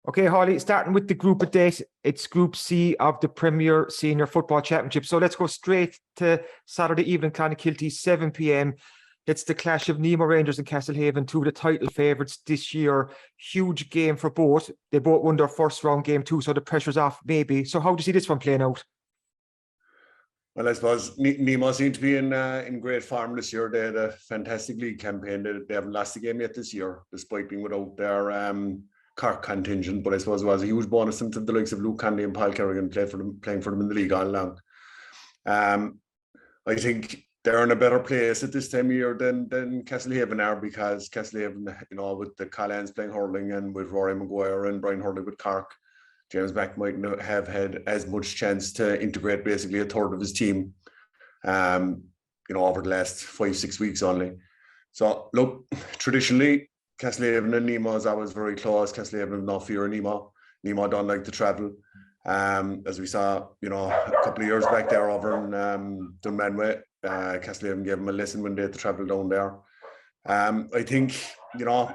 Okay, Haulie, starting with the group of date, it's Group C of the Premier Senior Football Championship. So let's go straight to Saturday evening, Clonakilty, 7 p.m. It's the clash of Nemo Rangers and Castlehaven, two of the title favourites this year. Huge game for both. They both won their first round game too, so the pressure's off maybe. So how do you see this one playing out? Well, I suppose Nemo seem to be in great form this year. They had a fantastic league campaign. They haven't lost a game yet this year, despite being without their Cork contingent. But I suppose it was a huge bonus into the likes of Luke Conley and Paul Kerrigan playing for them in the league all along. I think they're in a better place at this time of year than Castlehaven are, because Castlehaven, with the Collins playing hurling and with Rory Maguire and Brian Hurley with Cork, James Mack might not have had as much chance to integrate basically a third of his team, over the last 5-6 weeks only. So look, traditionally, Castlehaven and Nemo is always very close. Castlehaven have no fear of Nemo. Nemo don't like to travel. As we saw, a couple of years back there over in Dunmanway, Castlehaven gave them a lesson when they had to travel down there. I think,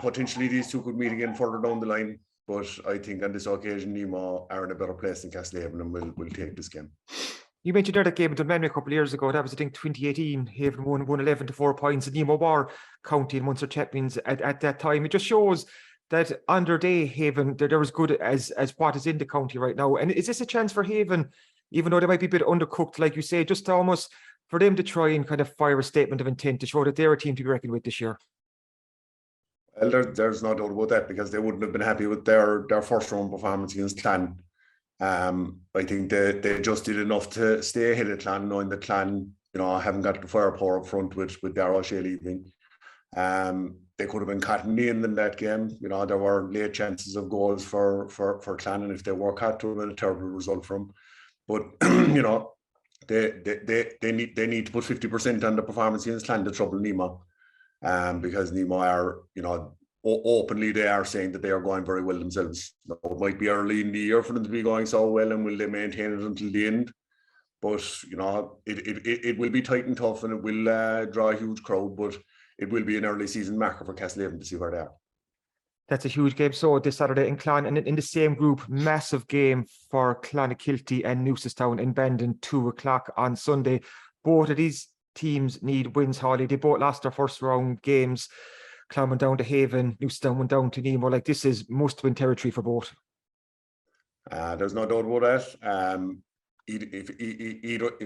potentially these two could meet again further down the line. But I think on this occasion, Nemo are in a better place than Castlehaven and will take this game. You mentioned there that game in Dunmanway a couple of years ago. That was, I think, 2018. Haven won 11 to 4 points. And Nemo were county and Munster champions at that time. It just shows that on their day, Haven, they're as good as what is in the county right now. And is this a chance for Haven, even though they might be a bit undercooked, like you say, just almost for them to try and kind of fire a statement of intent to show that they're a team to be reckoned with this year? Well, there's no doubt about that, because they wouldn't have been happy with their first round performance against Clan. I think they just did enough to stay ahead of Clan, knowing that Clan, haven't got the firepower up front with Darragh O'Shea leaving. They could have been caught in the end in that game. There were late chances of goals for Clan, and if they were caught, it would have been a terrible result for them. But they need to put 50% on the performance against Clan to trouble Nemo. Because Nemo are, openly they are saying that they are going very well themselves. It might be early in the year for them to be going so well, and will they maintain it until the end? But, it will be tight and tough, and it will draw a huge crowd, but it will be an early season marker for Castlehaven to see where they are. That's a huge game. So this Saturday in Clan, and in the same group, massive game for Clonakilty and Newcestown in Bandon, 2 o'clock on Sunday. Both of these teams need wins, Haulie. They both lost their first round games. Clan went down to Haven, Newcestown went down to Nemo. Like, this is must-win territory for both. There's no doubt about that.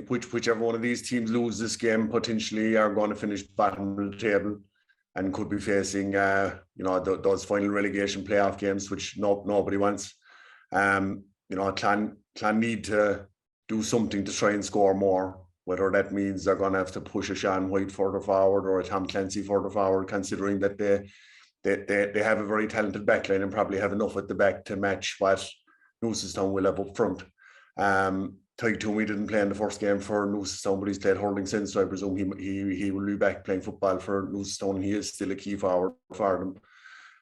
Whichever one of these teams lose this game potentially are going to finish bottom of the table and could be facing those final relegation playoff games, which nobody wants. Clan need to do something to try and score more, whether that means they're going to have to push a Sean White further forward or a Tom Clancy further forward, considering that they have a very talented backline and probably have enough at the back to match what Newcestown will have up front. Tyke Toomey didn't play in the first game for Newcestown, but he's played hurling since, so I presume he will be back playing football for Newcestown. He is still a key forward for them.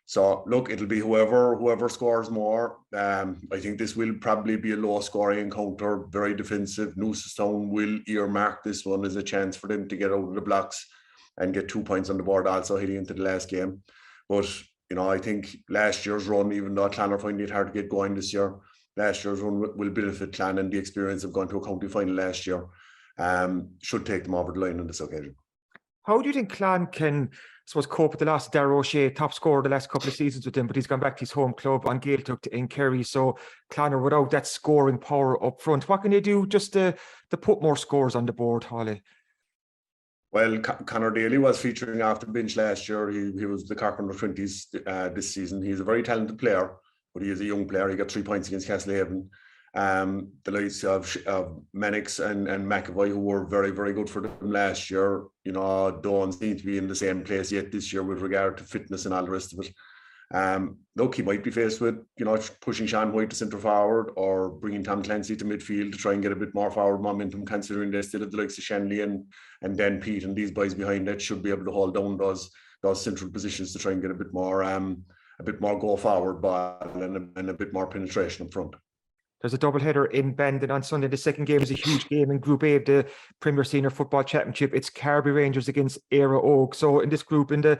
So look, it'll be whoever scores more. I think this will probably be a low scoring encounter, very defensive. Newcestown will earmark this one as a chance for them to get out of the blocks and get 2 points on the board also heading into the last game. But I think last year's run, even though Clan are finding it hard to get going this year, last year's run will benefit Clan, and the experience of going to a county final last year should take them over the line on this occasion. How do you think Clan can, I suppose, cope with the loss of Darragh O'Shea, top scorer the last couple of seasons with him, but he's gone back to his home club on Gaeltacht in Kerry, so Clan are without that scoring power up front. What can they do just to put more scores on the board, Haulie? Well, Conor Daly was featuring off the bench last year. He was the Cork under-20s this season. He's a very talented player, but he is a young player. He got 3 points against Castlehaven. The likes of Mannix and McAvoy, who were very, very good for them last year, don't seem to be in the same place yet this year with regard to fitness and all the rest of it. Look, he might be faced with, pushing Sean White to centre forward or bringing Tom Clancy to midfield to try and get a bit more forward momentum, considering they still have the likes of Shanley and Dan Pete and these boys behind that should be able to hold down those central positions to try and get a bit more go forward ball and a bit more penetration up front. There's a doubleheader in Bandon on Sunday. The second game is a huge game in Group A of the Premier Senior Football Championship. It's Carbery Rangers against Éire Oak. So in this group, in the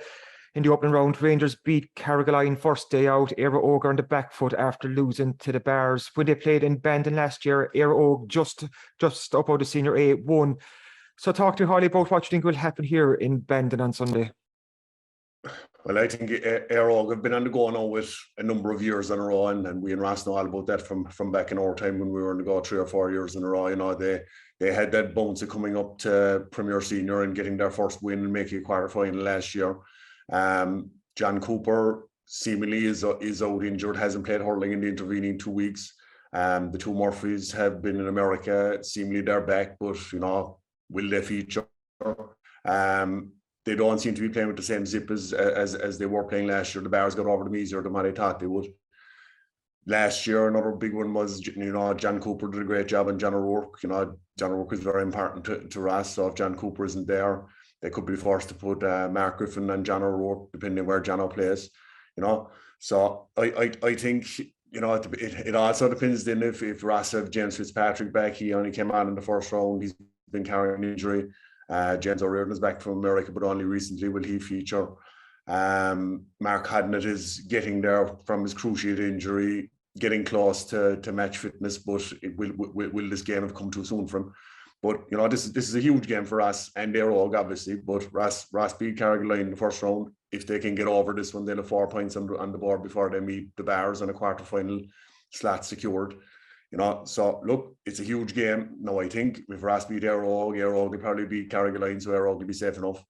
In the opening round, Rangers beat Carbery first day out. Éire Óg on the back foot after losing to the Bars. When they played in Bandon last year, Éire Óg just up out of Senior A won. So talk to Haulie about what you think will happen here in Bandon on Sunday. Well, I think Éire Óg have been on the go now with a number of years in a row, and we and Ross know all about that from back in our time when we were on the go 3 or 4 years in a row. You know, they had that bounce of coming up to Premier Senior and getting their first win and making a quarter final last year. John Cooper seemingly is out injured, hasn't played hurling in the intervening 2 weeks. The two Murphys have been in America, seemingly they're back, but you know, will they feature? They don't seem to be playing with the same zip as they were playing last year. The Bars got over them easier than what I thought they would. Last year, another big one was, you know, John Cooper did a great job, and John O'Rourke. You know, John O'Rourke is very important to Ross, so if John Cooper isn't there, they could be forced to put Mark Griffin and John O'Rourke, depending on where John plays, you know. So I think, you know, it also depends then if Ross have James Fitzpatrick back. He only came on in the first round. He's been carrying an injury. James O'Riordan is back from America, but only recently will he feature. Mark Hodnett is getting there from his cruciate injury, getting close to match fitness, but will this game have come too soon for him? But you know, this is a huge game for us and Éire Óg, obviously. But Ross beat Carbery in the first round. If they can get over this one, they'll have 4 points on the board before they meet the Bars on a quarter-final slot secured. You know, so look, it's a huge game. Now I think if Ross beat Éire Óg will probably beat Carbery, so Éire Óg will be safe enough.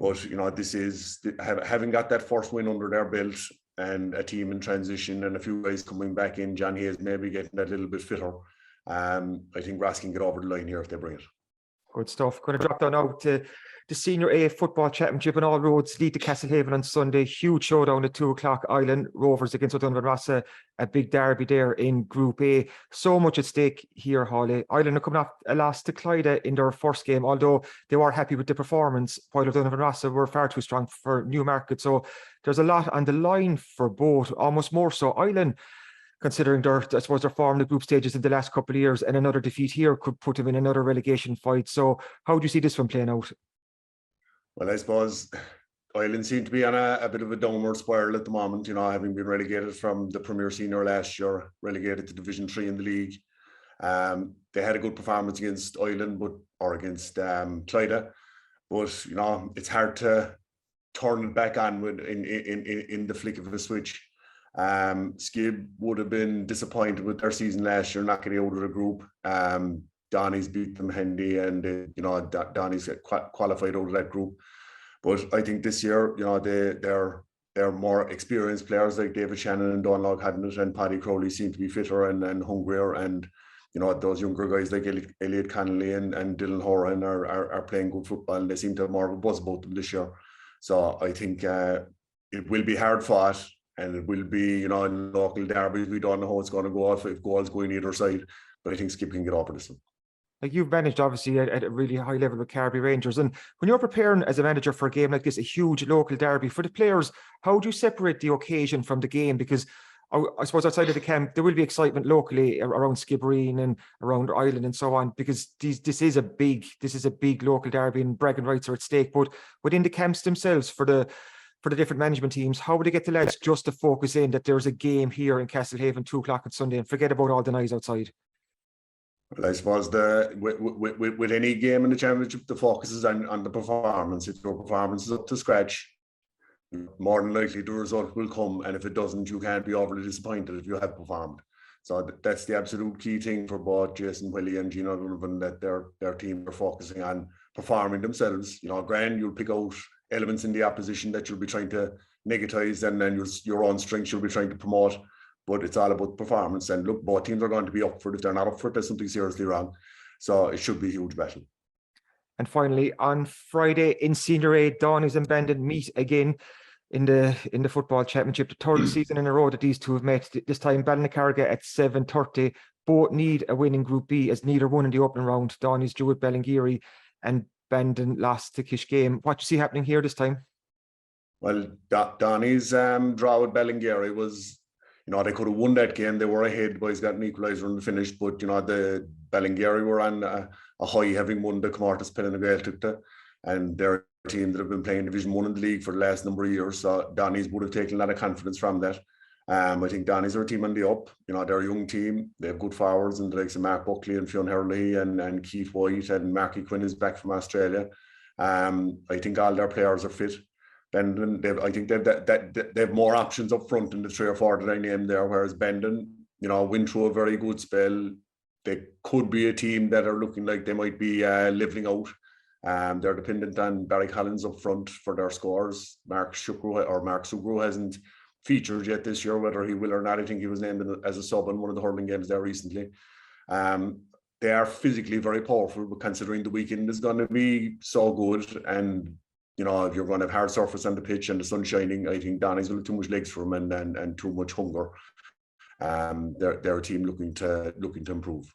But you know, this is having got that first win under their belt and a team in transition and a few guys coming back in. John Hayes maybe getting that little bit fitter. I think Ross can get over the line here if they bring it. Good stuff. Going to drop down now to the Senior A Football Championship, and all roads lead to Castlehaven on Sunday. Huge showdown at 2 o'clock. Ilen Rovers against O'Donovan Rossa, a big derby there in Group A. So much at stake here, Haulie. Ilen are coming off a loss to Clyde in their first game, although they were happy with the performance, while O'Donovan Rossa were far too strong for Newmarket. So there's a lot on the line for both, almost more so. Ilen, considering their form in the group stages in the last couple of years, and another defeat here could put them in another relegation fight. So how do you see this one playing out? Well, I suppose Ilen seem to be on a bit of a downward spiral at the moment, you know, having been relegated from the Premier Senior last year, relegated to Division 3 in the league. They had a good performance against Ilen, against Clyde, but you know, it's hard to turn it back on in the flick of a switch. Skib would have been disappointed with their season last year, not getting out of the group. Donnys beat them handy, and you know, Donnys qualified out of that group. But I think this year, you know, they're more experienced players like David Shannon and Donald Hodnett and Paddy Crowley seem to be fitter and hungrier, and you know, those younger guys like Elliot Connolly and Dylan Horan are playing good football, and they seem to have more of a buzz about them this year. So I think it will be hard fought. And it will be, you know, in local derbies, we don't know how it's going to go if goals go in either side. But I think Skip can get over this one. Like, you've managed, obviously, at a really high level with Carbery Rangers. And when you're preparing as a manager for a game like this, a huge local derby, for the players, how do you separate the occasion from the game? Because I suppose outside of the camp, there will be excitement locally around Skibbereen and around Ilen and so on, because this is a big local derby and bragging rights are at stake. But within the camps themselves, for the different management teams, how would they get the lads just to focus in that there's a game here in Castlehaven 2 o'clock on Sunday and forget about all the noise outside? Well, I suppose with any game in the championship, the focus is on the performance. If your performance is up to scratch, more than likely the result will come, and if it doesn't, you can't be overly disappointed if you have performed. So that's the absolute key thing for both Jason Willie and Gino Donovan, that their team are focusing on performing themselves. You know, Grand, you'll pick out elements in the opposition that you'll be trying to negatize, and then your own strengths you'll be trying to promote, but it's all about performance. And look, both teams are going to be up for it. If they're not up for it, there's something seriously wrong. So it should be a huge battle. And finally, on Friday in Senior A, Donnys and Bandon meet again in the football championship, the third season in a row that these two have met. This time Ballinaccarga at 7:30. Both need a win in Group B, as neither won in the opening round. Donnys drew with Ballingeary and Bandon lost to Kishgame. What do you see happening here this time? Well, Donny's draw with Ballingeary was, you know, they could have won that game. They were ahead, boys got an equaliser in the finish, but you know, the Ballingeary were on a high, having won the Comortas Pen and the Gaeltacht, and they're team that have been playing Division 1 in the league for the last number of years. So Donnys would have taken a lot of confidence from that. I think Donnys are a team on the up. You know, they're a young team. They have good forwards and the likes of Mark Buckley and Fionn Hurley and Keith White and Marky Quinn is back from Australia. I think all their players are fit. Bandon, I think they have more options up front than the 3 or 4 that I named there, whereas Bandon, you know, went through a very good spell. They could be a team that are looking like they might be levelling out. They're dependent on Barry Collins up front for their scores. Mark Sugru hasn't featured yet this year, whether he will or not. I think he was named as a sub in one of the hurling games there recently. They are physically very powerful, but considering the weekend is going to be so good, and you know, if you're going to have hard surface on the pitch and the sun shining, I think Donnys will have too much legs for them and too much hunger. They're a team looking to improve.